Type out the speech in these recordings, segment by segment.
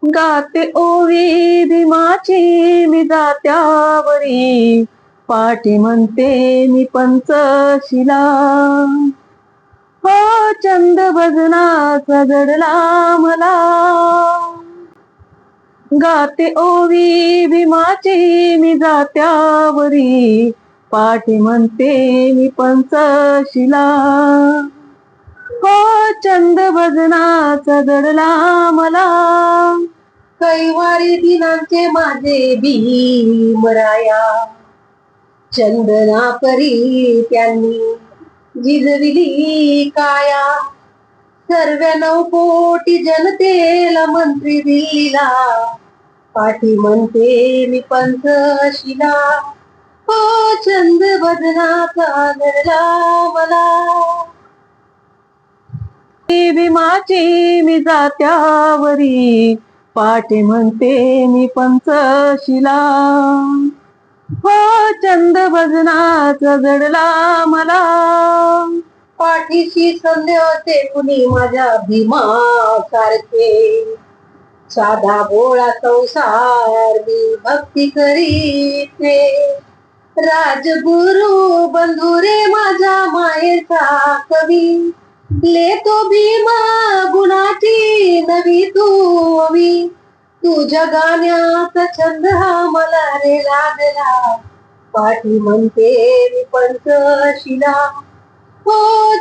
गाते ओवी भीमाची मी जात्यावरी, पाठी म्हणते मी पंचशिला. हो चंद भजनाचा जडला मला, गाते ओवी भीमाची मी जात्यावरी, पाठी म्हणते मी पंचशिला. हो चंद भजनाचा जडला मला, कैवारी दिनांचे माझे भीमराया. चंदना परी त्यांनी जिजविली काया, सर्व 9 कोटी जनतेला मंत्री दिल्लीला, पाठी म्हणते मी पंचशिला. हो चंद भजनाचा जडला मला, भीमाची मी जात्यावरी, पाठी म्हणते मी पंचशिला. हो चंद भजनाचा जडला मला, पाठीशी संदेह होते कुणी माझ्या भीमासारखे. साधा भोळा संसार मी भक्ती करीते, राजगुरु बंधुरे माझा मायेचा कवी. लेतो भीमा गुणाची नवी तूवी, तुझ्या गाण्याचा छंद हा मला रे लागला, पाठी म्हणते मी पंचशिला. हो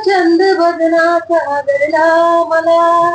छंद भजनाचा जडला मला.